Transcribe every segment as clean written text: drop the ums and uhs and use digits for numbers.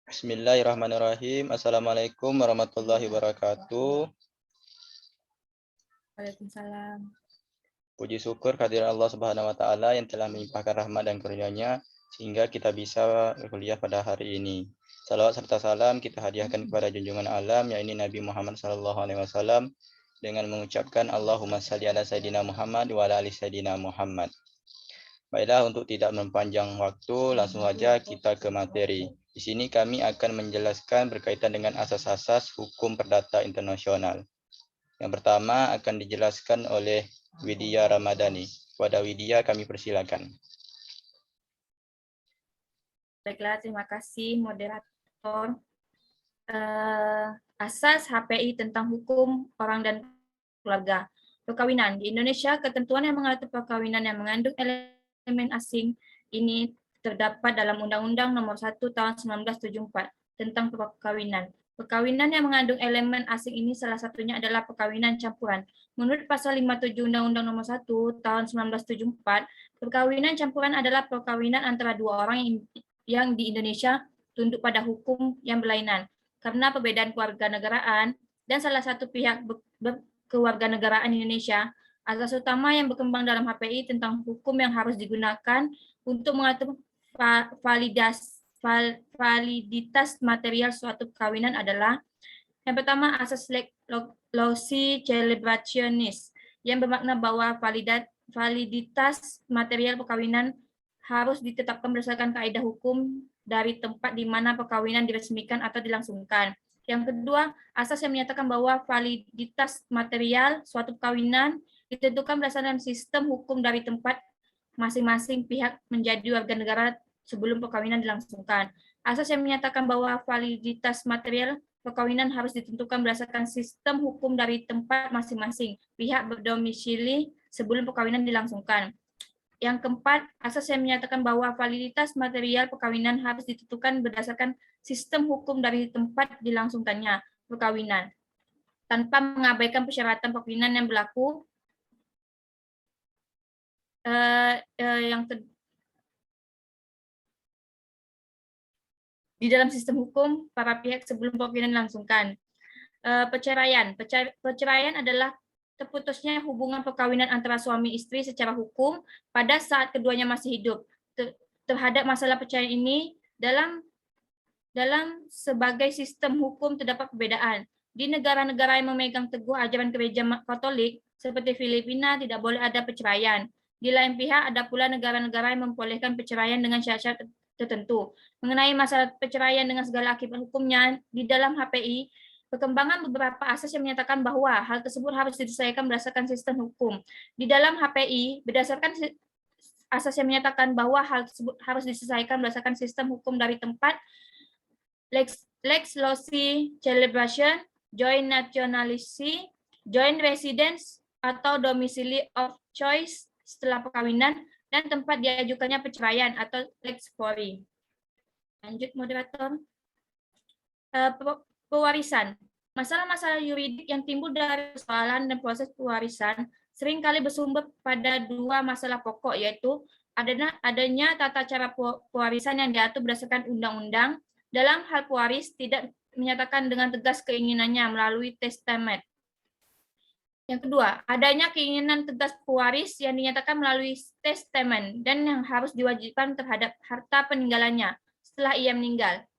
Bismillahirrahmanirrahim. Assalamualaikum warahmatullahi wabarakatuh. Waalaikumsalam. Puji syukur kehadiran Allah Subhanahu wa taala yang telah melimpahkan rahmat dan karunia-Nya sehingga kita bisa berkuliah pada hari ini. Salawat serta salam kita hadiahkan kepada junjungan alam yaitu Nabi Muhammad SAW dengan mengucapkan Allahumma shalli ala sayyidina Muhammad wa ala ali sayyidina Muhammad. Baiklah, untuk tidak mempanjang waktu, langsung saja kita ke materi. Di sini kami akan menjelaskan berkaitan dengan asas-asas hukum perdata internasional. Yang pertama akan dijelaskan oleh Widya Ramadhani. Kepada Widya kami persilakan. Baiklah, terima kasih moderator. Asas HPI tentang hukum orang dan keluarga. Perkawinan. Di Indonesia, ketentuan yang mengatur perkawinan yang mengandung elemen asing ini terdapat dalam Undang-Undang Nomor 1 Tahun 1974 tentang perkawinan. Perkawinan yang mengandung elemen asing ini salah satunya adalah perkawinan campuran. Menurut Pasal 57 Undang-Undang Nomor 1 Tahun 1974, perkawinan campuran adalah perkawinan antara dua orang yang di Indonesia tunduk pada hukum yang berlainan karena perbedaan kewarganegaraan dan salah satu pihak kewarganegaraan Indonesia. Asas utama yang berkembang dalam HPI tentang hukum yang harus digunakan untuk mengatur validitas material suatu perkawinan adalah yang pertama asas loci celebrationis yang bermakna bahwa validitas material perkawinan harus ditetapkan berdasarkan kaidah hukum dari tempat di mana perkawinan diresmikan atau dilangsungkan. Yang kedua, asas yang menyatakan bahwa validitas material suatu perkawinan ditentukan berdasarkan sistem hukum dari tempat masing-masing pihak menjadi warga negara sebelum perkawinan dilangsungkan. Asas yang menyatakan bahwa validitas material perkawinan harus ditentukan berdasarkan sistem hukum dari tempat masing-masing pihak berdomisili sebelum perkawinan dilangsungkan. Yang keempat, asas yang menyatakan bahwa validitas material perkawinan harus ditentukan berdasarkan sistem hukum dari tempat dilangsungkannya perkawinan, tanpa mengabaikan persyaratan perkawinan yang berlaku. Di dalam sistem hukum para pihak sebelum perkawinan dilangsungkan. Perceraian adalah terputusnya hubungan perkawinan antara suami istri secara hukum pada saat keduanya masih hidup. Terhadap masalah perceraian ini dalam sebagai sistem hukum terdapat perbedaan. Di negara-negara yang memegang teguh ajaran gereja Katolik seperti Filipina tidak boleh ada perceraian. Di lain pihak ada pula negara-negara yang membolehkan perceraian dengan syarat-syarat tertentu. Mengenai masalah perceraian dengan segala akibat hukumnya di dalam HPI, perkembangan beberapa asas yang menyatakan bahwa hal tersebut harus diselesaikan berdasarkan sistem hukum. Di dalam HPI, berdasarkan asas yang menyatakan bahwa hal tersebut harus diselesaikan berdasarkan sistem hukum dari tempat, lex loci celebration, joint nationality, joint residence, atau domisili of choice setelah perkawinan, dan tempat diajukannya perceraian atau lex fori. Lanjut, moderator. Pewarisan. Masalah-masalah yuridik yang timbul dari persoalan dan proses pewarisan seringkali bersumber pada dua masalah pokok, yaitu adanya tata cara pewarisan yang diatur berdasarkan undang-undang. Dalam hal pewaris tidak menyatakan dengan tegas keinginannya melalui testament. Yang kedua, adanya keinginan tegas pewaris yang dinyatakan melalui testament dan yang harus diwajibkan terhadap harta peninggalannya setelah ia meninggal.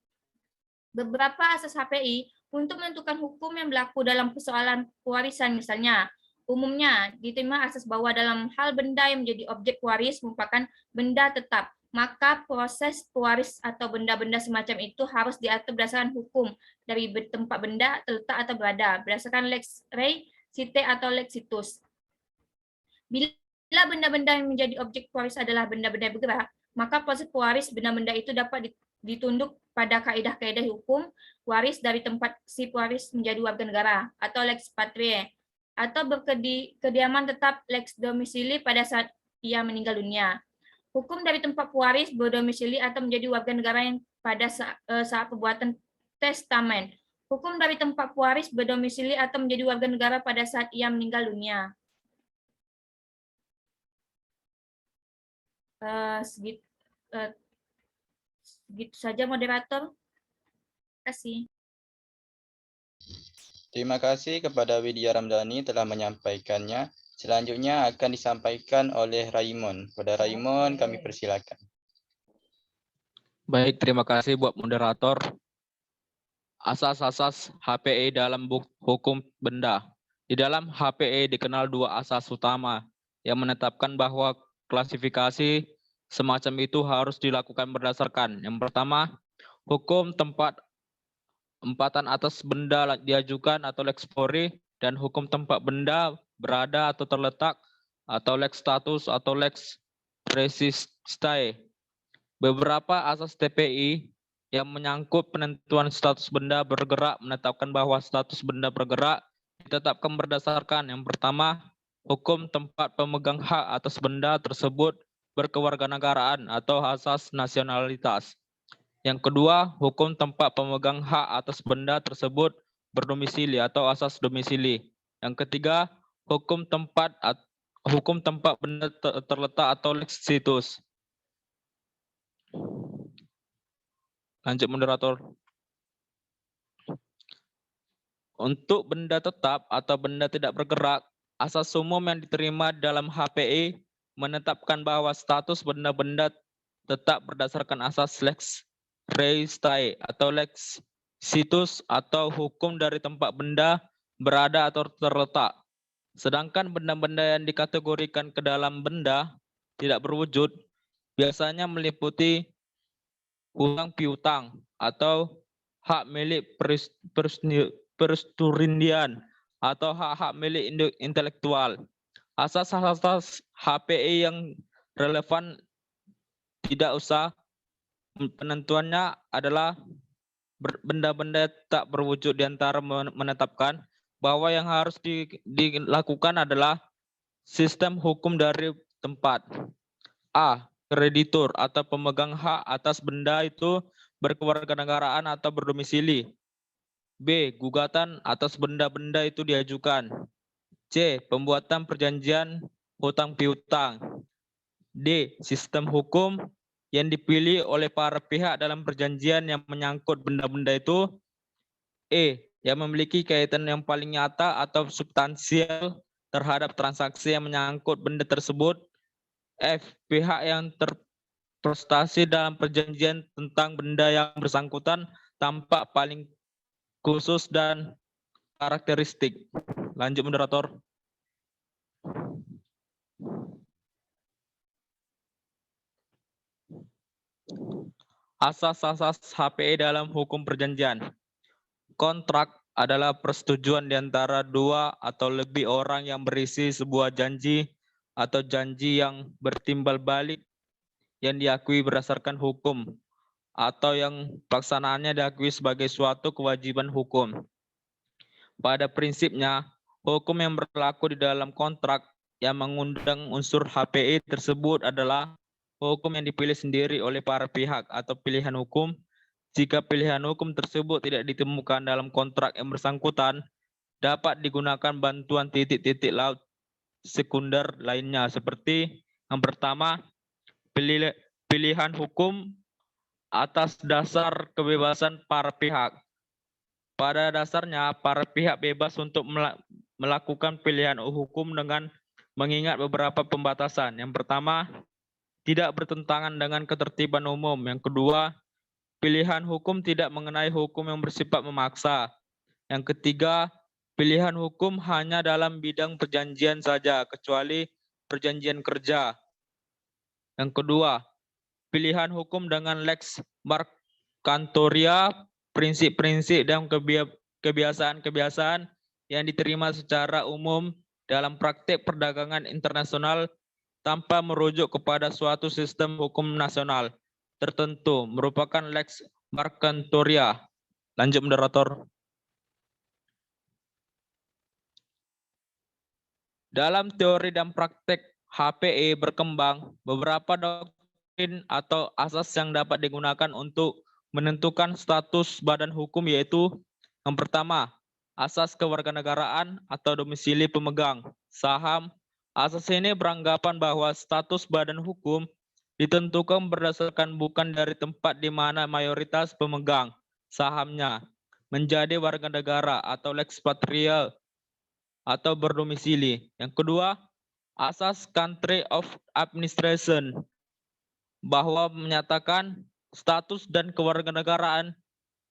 Beberapa asas HPI untuk menentukan hukum yang berlaku dalam persoalan pewarisan misalnya, umumnya diterima asas bahwa dalam hal benda yang menjadi objek pewaris merupakan benda tetap, maka proses pewaris atau benda-benda semacam itu harus diatur berdasarkan hukum dari tempat benda terletak atau berada, berdasarkan lex rei, site atau lex situs. Bila benda-benda yang menjadi objek pewaris adalah benda-benda bergerak, maka proses pewaris benda-benda itu dapat ditunduk pada kaedah-kaedah hukum waris dari tempat si pewaris menjadi warga negara atau lex patriae, atau berkediaman tetap lex domisili pada saat ia meninggal dunia. Hukum dari tempat pewaris berdomisili atau menjadi warga negara yang pada saat pembuatan testamen. Hukum dari tempat pewaris berdomisili atau menjadi warga negara pada saat ia meninggal dunia. Segitu, segitu saja moderator. Terima kasih. Terima kasih kepada Widya Ramdhani telah menyampaikannya. Selanjutnya akan disampaikan oleh Raimon. Pada Raimon kami persilakan. Baik, terima kasih buat moderator. Asas-asas HPE dalam hukum benda. Di dalam HPE dikenal dua asas utama yang menetapkan bahwa klasifikasi semacam itu harus dilakukan berdasarkan. Yang pertama, hukum tempatan atas benda diajukan atau lex fori, dan hukum tempat benda berada atau terletak atau lex status atau lex resistae. Beberapa asas TPI yang menyangkut penentuan status benda bergerak menetapkan bahwa status benda bergerak ditetapkan berdasarkan yang pertama, hukum tempat pemegang hak atas benda tersebut berkewarganegaraan atau asas nasionalitas. Yang kedua, hukum tempat pemegang hak atas benda tersebut berdomisili atau asas domisili. Yang ketiga, hukum tempat benda terletak atau lex situs. Lanjut moderator. Untuk benda tetap atau benda tidak bergerak, asas umum yang diterima dalam HPE menetapkan bahwa status benda-benda tetap berdasarkan asas lex resistae atau lex situs atau hukum dari tempat benda berada atau terletak. Sedangkan benda-benda yang dikategorikan ke dalam benda tidak berwujud biasanya meliputi hutang piutang atau hak milik perusturindian atau hak-hak milik intelektual. Asas-asas HPE yang relevan tidak usah penentuannya adalah benda-benda tak berwujud di antara menetapkan bahwa yang harus dilakukan adalah sistem hukum dari tempat. A. Kreditur atau pemegang hak atas benda itu berkewarganegaraan atau berdomisili. B. Gugatan atas benda-benda itu diajukan. C. Pembuatan perjanjian hutang piutang. D. Sistem hukum yang dipilih oleh para pihak dalam perjanjian yang menyangkut benda-benda itu. E. Yang memiliki kaitan yang paling nyata atau substansial terhadap transaksi yang menyangkut benda tersebut. F. Pihak yang terprestasi dalam perjanjian tentang benda yang bersangkutan tampak paling khusus dan karakteristik. Lanjut moderator. Asas-asas HPE dalam hukum perjanjian. Kontrak adalah persetujuan di antara dua atau lebih orang yang berisi sebuah janji atau janji yang bertimbal balik yang diakui berdasarkan hukum atau yang pelaksanaannya diakui sebagai suatu kewajiban hukum. Pada prinsipnya, hukum yang berlaku di dalam kontrak yang mengundang unsur HPE tersebut adalah hukum yang dipilih sendiri oleh para pihak atau pilihan hukum. Jika pilihan hukum tersebut tidak ditemukan dalam kontrak yang bersangkutan, dapat digunakan bantuan titik-titik laut sekunder lainnya seperti yang pertama, pilihan hukum atas dasar kebebasan para pihak. Pada dasarnya, para pihak bebas untuk melakukan pilihan hukum dengan mengingat beberapa pembatasan. Yang pertama, tidak bertentangan dengan ketertiban umum. Yang kedua, pilihan hukum tidak mengenai hukum yang bersifat memaksa. Yang ketiga, pilihan hukum hanya dalam bidang perjanjian saja, kecuali perjanjian kerja. Yang kedua, pilihan hukum dengan lex mercantoria, prinsip-prinsip dan kebiasaan-kebiasaan yang diterima secara umum dalam praktik perdagangan internasional tanpa merujuk kepada suatu sistem hukum nasional tertentu merupakan lex mercantoria. Lanjut moderator. Dalam teori dan praktek HPE berkembang, beberapa doktrin atau asas yang dapat digunakan untuk menentukan status badan hukum yaitu yang pertama, asas kewarganegaraan atau domisili pemegang saham. Asas ini beranggapan bahwa status badan hukum ditentukan berdasarkan bukan dari tempat di mana mayoritas pemegang sahamnya menjadi warga negara atau ekspatriat atau berdomisili. Yang kedua, asas country of administration bahwa menyatakan status dan kewarganegaraan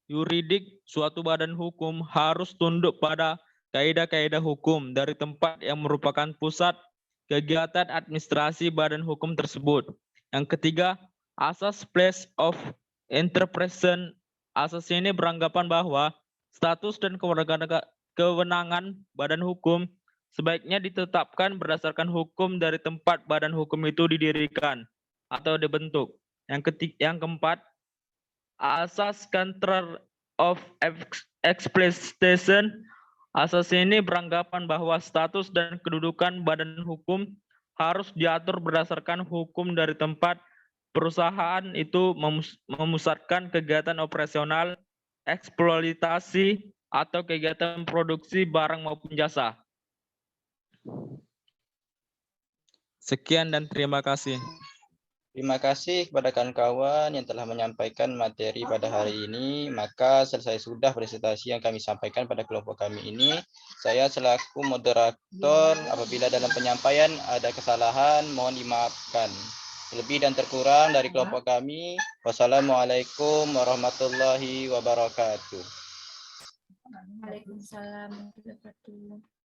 yuridik suatu badan hukum harus tunduk pada kaidah-kaidah hukum dari tempat yang merupakan pusat kegiatan administrasi badan hukum tersebut. Yang ketiga, asas place of interpretation. Asas ini beranggapan bahwa status dan kewenangan badan hukum sebaiknya ditetapkan berdasarkan hukum dari tempat badan hukum itu didirikan atau dibentuk. Yang keempat, asas counter of explicitation. Asas ini beranggapan bahwa status dan kedudukan badan hukum harus diatur berdasarkan hukum dari tempat perusahaan itu memusatkan kegiatan operasional, eksploitasi, atau kegiatan produksi barang maupun jasa. Sekian dan terima kasih. Terima kasih kepada kawan-kawan yang telah menyampaikan materi pada hari ini. Maka selesai sudah presentasi yang kami sampaikan pada kelompok kami ini. Saya selaku moderator, apabila dalam penyampaian ada kesalahan, mohon dimaafkan. Lebih dan terkurang dari kelompok kami. Wassalamualaikum warahmatullahi wabarakatuh. Waalaikumsalam warahmatullahi wabarakatuh.